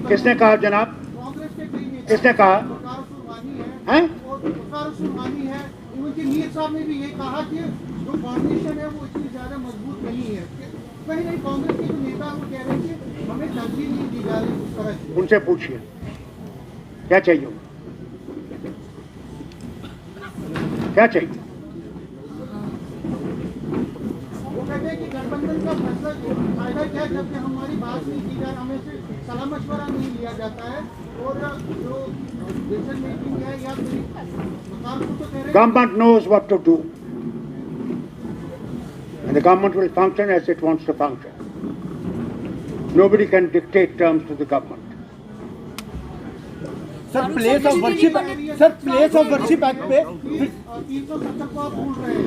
किसने कहा जनाब? किसने कहा? हैं? उनके मीर साहब ने भी ये कहा कि जो फाउंडेशन है वो इतनी ज्यादा मजबूत नहीं है। कहीं नहीं कांग्रेस के जो नेता वो कह रहे हैं कि हमें तरजीह नहीं दी जा रही उस तरह से। उनसे पूछिए क्या चाहिए, क्या चाहिए? वो कहते हैं कि गठबंधन का फैसला फायदा क्या है जबकि हमारी बात नहीं की जाए, हमें से सलाह मशवरा नहीं लिया जाता है और जो डिसीजन मेकिंग है या government knows what to do and the government will function as it wants to function. Nobody can dictate terms to the government. Sir place of worship act पे 370 को आप भूल रहे हैं,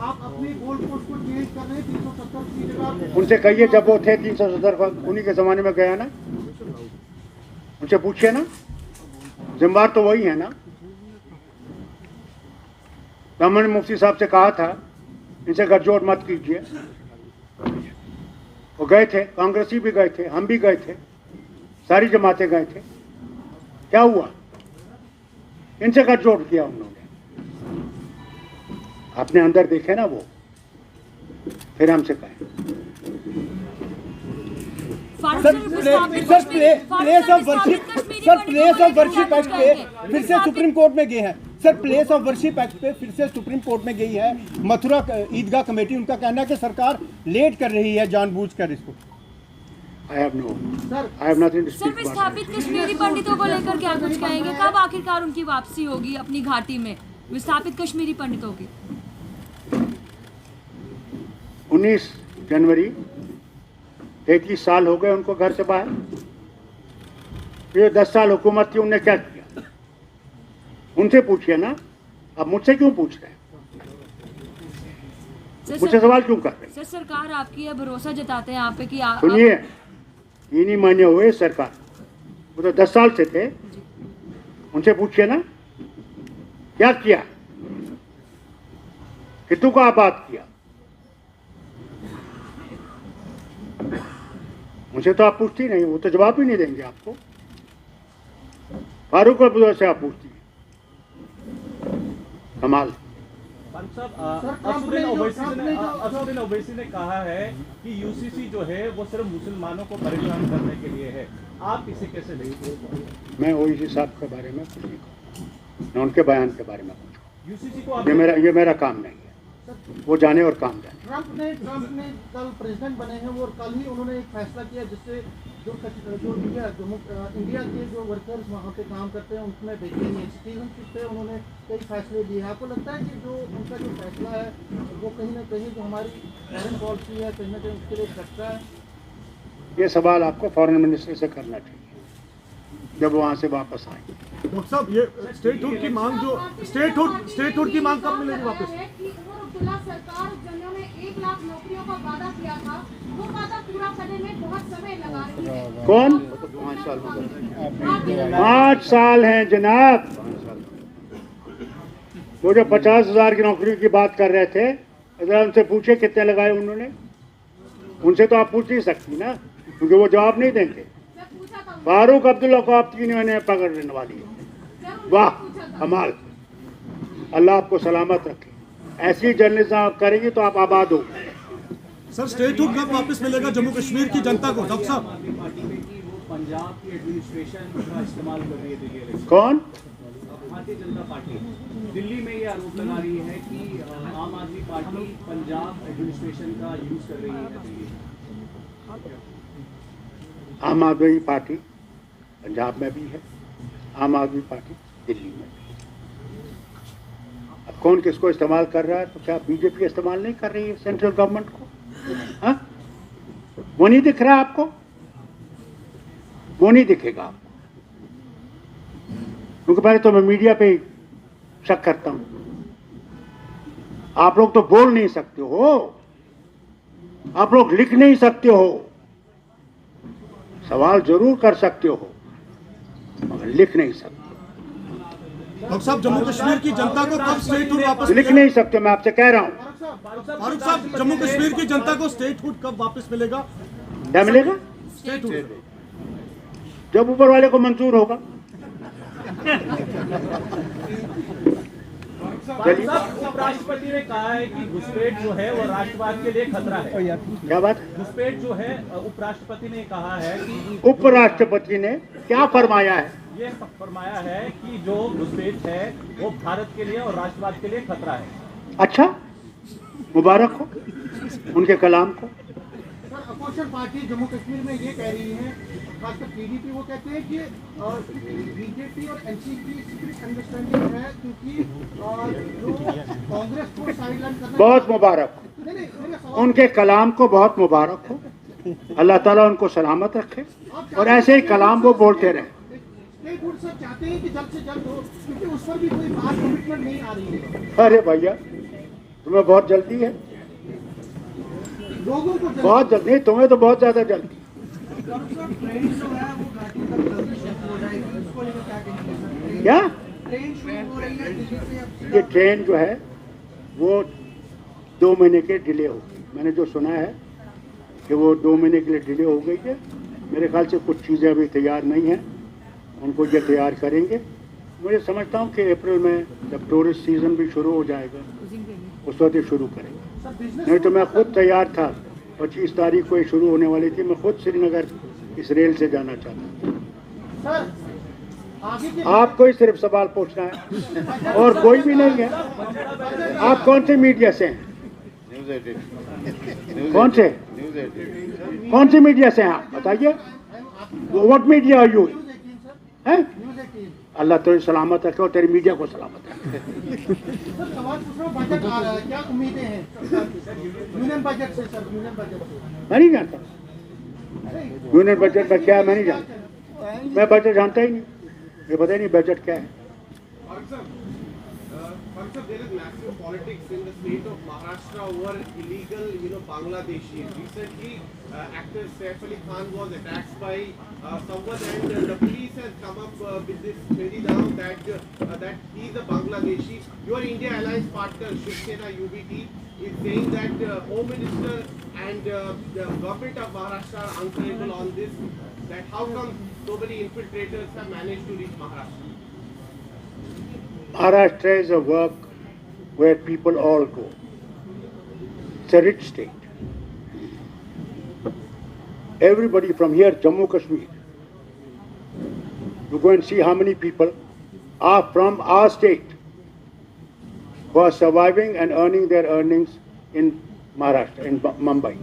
आप अपने गोल पोस्ट को चेंज कर रहे हैं। 370 की जगह उनसे कहिए जब वो थे 370 उन्हीं के जमाने में गया ना, उनसे पूछिए ना, जिम्मेदार तो वही है ना। हमने मुफ्ती साहब से कहा था इनसे गठजोड़ मत कीजिए, वो गए थे, कांग्रेसी भी गए थे, हम भी गए थे, सारी जमातें गए थे, क्या हुआ? इनसे गठजोड़ किया उन्होंने। अपने अंदर देखे ना वो, फिर हमसे कहें। प्लेस ऑफ वर्शिप एक्ट पे फिर से सुप्रीम कोर्ट में गए हैं। Sir place of worship act पे फिर से सुप्रीम कोर्ट में गई है मथुरा ईदगाह कमेटी। उनका कहना है कि सरकार लेट कर रही है जानबूझकर इसको। I have nothing to speak sir विस्थापित कश्मीरी पंडितों को लेकर क्या कुछ कहेंगे? कब आखिरकार उनकी वापसी होगी अपनी घाटी में, विस्थापित कश्मीरी पंडितों की? 19 जनवरी 33 साल हो गए उनको घर से बाहर। ये 10 साल हुकूमत थी, उनने क्या किया? उनसे पूछिए ना, अब मुझसे क्यों पूछ रहे हैं? मुझसे सवाल क्यों कर रहे हैं? सर सरकार आपकी है, भरोसा जताते हैं आप पे कि सुनिए, 3 ही महीने हुए सरकार, वो तो 10 साल से थे। उनसे पूछिए ना क्या किया, कितनों को आबाद किया। मुझे तो आप पूछती नहीं, वो तो जवाब भी नहीं देंगे आपको। फारूक अब्दुल्ला से आप पूछती हैं, कमाल। असदुद्दीन ओवैसी ने कहा है कि यूसीसी जो है वो सिर्फ मुसलमानों को परेशान करने के लिए है, आप इसे कैसे देखते हैं? मैं ओवैसी साहब के बारे में कुछ नहीं कहूँ, मैं उनके बयान के बारे में कुछ। यूसीसी को ये मेरा काम नहीं है, वो जाने और काम जाने। ट्रंप ने कल प्रेसिडेंट बने हैं और कल ही उन्होंने एक फैसला किया जिससे जो इंडिया के जो वर्कर्स वहाँ पे काम करते हैं उसमें बेचैनी है। सिटीजनशिप पे उन्होंने कई फैसले लिए। आपको लगता है कि जो उनका जो फैसला है वो कहीं ना कहीं जो हमारी फॉरेन पॉलिसी है कहीं ना कहीं उसके लिए खतरा है? ये सवाल आपको फॉरेन मिनिस्टर से करना चाहिए जब वहाँ से वापस आए। डॉक्टर साहब ये स्टेटहुड की मांग जो स्टेटहुड की मांग कब मिलेगी वापस? सरकार जिन्होंने 1 लाख नौकरियों का वादा किया था वो वादा पूरा करने में बहुत समय लगा रही है। कौन? 5 साल हैं जनाब। वो जो 50,000 की नौकरी की बात कर रहे थे, अगर उनसे पूछे कितने लगाए उन्होंने, उनसे तो आप पूछ नहीं सकती ना, क्योंकि वो जवाब नहीं देंगे। फारूक अब्दुल्ला को आप 3 महीने पकड़ने वाली है। वाह कमाल, अल्लाह आपको सलामत रखे। ऐसी जर्नलिज्म आप करेंगे तो आप आबाद हो। सर स्टेटहुड कब वापस मिलेगा जम्मू कश्मीर की जनता को? डॉक्टर साहब पंजाब की एडमिनिस्ट्रेशन का इस्तेमाल कर रही है दिल्ली। कौन? भारतीय जनता पार्टी दिल्ली में ये आरोप लगा रही है कि आम आदमी पार्टी पंजाब एडमिनिस्ट्रेशन का यूज कर रही है दिल्ली। आम आदमी पार्टी पंजाब में भी है, आम आदमी पार्टी दिल्ली में भी। अब कौन किसको इस्तेमाल कर रहा है? तो क्या बीजेपी इस्तेमाल नहीं कर रही है सेंट्रल गवर्नमेंट को? हाँ, वो नहीं दिख रहा आपको? वो नहीं दिखेगा आपको, क्योंकि पहले तो मैं मीडिया पे ही शक करता हूं। आप लोग तो बोल नहीं सकते हो, आप लोग लिख नहीं सकते हो, सवाल जरूर कर सकते हो मगर लिख नहीं सकते। डॉक्टर साहब जम्मू कश्मीर की जनता को कब स्टेटहुड वापस लिख नहीं सकते, मैं आपसे कह रहा हूं। फारूक साहब जम्मू कश्मीर की जनता को स्टेटहुड कब वापस मिलेगा? क्या मिलेगा? जब ऊपर वाले को मंजूर होगा। उपराष्ट्रपति ने कहा है कि घुसपैठ जो है वो राष्ट्रवाद के लिए खतरा है। क्या बात? घुसपैठ जो है उपराष्ट्रपति ने कहा है कि उपराष्ट्रपति ने क्या फरमाया है? ये फरमाया है कि जो घुसपैठ है वो भारत के लिए और राष्ट्रवाद के लिए खतरा है। अच्छा, मुबारक हो उनके कलाम को। Sir, opposition party Jammu Kashmir में ये कह रही है, खासकर पीडीपी, वो कहते हैं कि बीजेपी और एनसीपी की अंडरस्टैंडिंग है, क्योंकि जो कांग्रेस को साइडलाइन करना। बहुत मुबारक हो उनके कलाम को, बहुत मुबारक हो। अल्लाह ताला उनको सलामत रखे और ऐसे ही कलाम वो बोलते रहे। स्टेट बोर्ड सर चाहते हैं कि जल्द से जल्द हो, क्योंकि उस पर भी कोई बात कमिटमेंट नहीं आ रही है। अरे भैया, तुम्हें बहुत जल्दी है, लोगों को बहुत जल्दी। नहीं, तुम्हें तो बहुत ज्यादा जल्दी। क्या? ये ट्रेन जो है वो 2 महीने के डिले होगी। मैंने जो सुना है कि वो 2 महीने के लिए डिले हो गई है। मेरे ख्याल से कुछ चीज़ें अभी तैयार नहीं हैं, उनको ये तैयार करेंगे। मुझे समझता हूँ कि अप्रैल में जब टूरिस्ट सीज़न भी शुरू हो जाएगा उस वक्त ये शुरू करेंगे। नहीं तो मैं खुद तैयार था, 25 तारीख को ये शुरू होने वाली थी। मैं खुद श्रीनगर इस रेल से जाना चाहता हूँ। आपको ही सिर्फ सवाल पूछना है और कोई भी नहीं है। आप कौन से मीडिया से हैं? कौन सी मीडिया से हैं आप बताइए? What media are you? हैं? अल्लाह तो सलामत रखे और तेरी मीडिया को सलामत रखे। सवाल पूछ रहा हूं, बजट आ रहा है, क्या उम्मीदें हैं यूनियन बजट से? सर, यूनियन बजट से मैं नहीं जानता यूनियन बजट में क्या है, मैं नहीं जानता। मैं बजट जानता ही नहीं, मुझे पता ही नहीं बजट क्या है। There is massive politics in the state of Maharashtra over illegal, Bangladeshis. Recently, actor Saif Ali Khan was attacked by someone, and the police has come up with this theory now that he is a Bangladeshi. Your India alliance partner, Shiv Sena UBT, is saying that Home Minister and the government of Maharashtra are answerable on this. That how come so many infiltrators have managed to reach Maharashtra? Maharashtra is a work where people all go. It's a rich state. Everybody from here, Jammu Kashmir, you go and see how many people are from our state who are surviving and earning their earnings in Maharashtra, in Mumbai.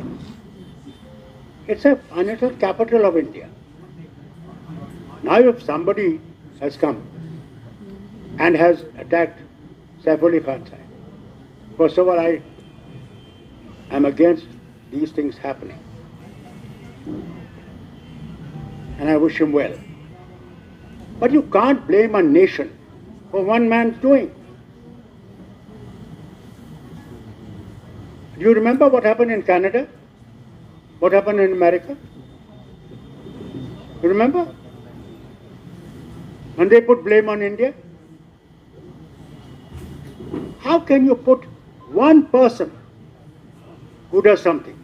It's a financial capital of India. Now if somebody has come and has attacked Saif Ali Khan side, first of all, I am against these things happening. And I wish him well. But you can't blame a nation for one man's doing. Do you remember what happened in Canada? What happened in America? You remember? And they put blame on India. How can you put one person who does something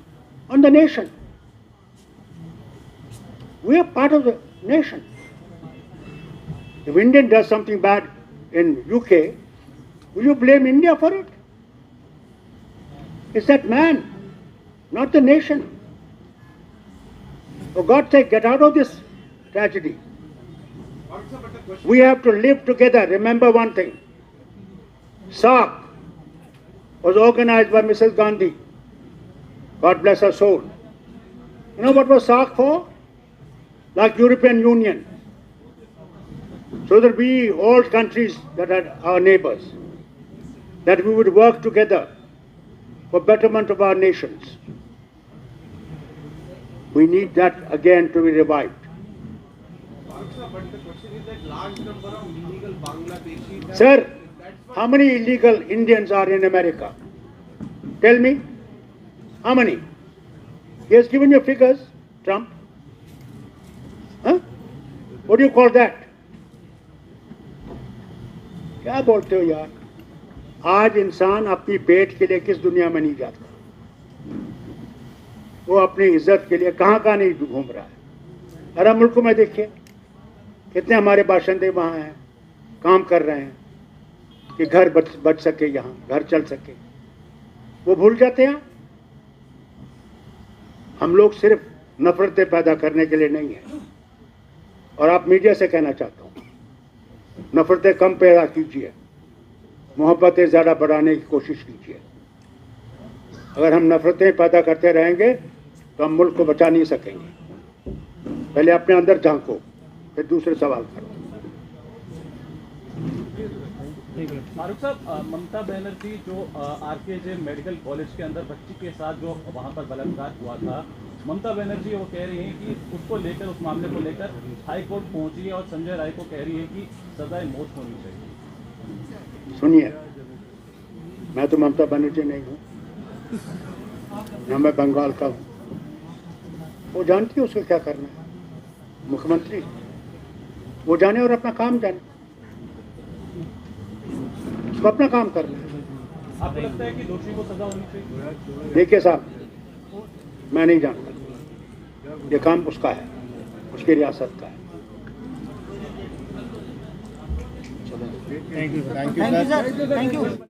on the nation? We are part of the nation. If Indian does something bad in UK, will you blame India for it? It's that man, not the nation. For God's sake, get out of this tragedy. We have to live together. Remember one thing. SARC was organized by Mrs. Gandhi. God bless her soul. You know what was SARC for? Like European Union. So that we, all countries that are our neighbors, that we would work together for betterment of our nations. We need that again to be revived. But the question is that large number of illegal Bangladeshis. Sir, how many illegal Indians are in America? Tell me. How many? He has given you figures, Trump. Huh? What do you call that? क्या बोलते हो यार? आज इंसान अपनी पेट के लिए किस दुनिया में नहीं जाता, वो अपनी इज्जत के लिए कहाँ नहीं घूम रहा है। अरब मुल्कों में देखिए कितने हमारे बाशिंदे वहाँ हैं, काम कर रहे हैं कि घर बच सके, यहाँ घर चल सके। वो भूल जाते हैं। हम लोग सिर्फ नफरतें पैदा करने के लिए नहीं है। और आप मीडिया से कहना चाहता हूँ, नफरतें कम पैदा कीजिए, मोहब्बतें ज़्यादा बढ़ाने की कोशिश कीजिए। अगर हम नफरतें पैदा करते रहेंगे तो हम मुल्क को बचा नहीं सकेंगे। पहले अपने अंदर झांको, फिर दूसरे सवाल करो। फारूक साहब, ममता बनर्जी जो आरकेजे मेडिकल कॉलेज के अंदर बच्ची के साथ जो वहां पर बलात्कार हुआ था, ममता बनर्जी वो कह रही हैं कि उसको लेकर, उस मामले को लेकर हाई कोर्ट पहुंची है और संजय राय को कह रही है कि सजाए मौत होनी चाहिए। सुनिए, मैं तो ममता बनर्जी नहीं हूँ, न मैं बंगाल का हूँ। वो जानती है उसको क्या करना है, मुख्यमंत्री वो जाने और अपना काम जाने, उसको अपना काम करना है। आपको लगता है कि दोषी को सजा होनी चाहिए? देखिए साहब, मैं नहीं जानता, ये काम उसका है, उसकी रियासत का है। Thank you sir, thank you.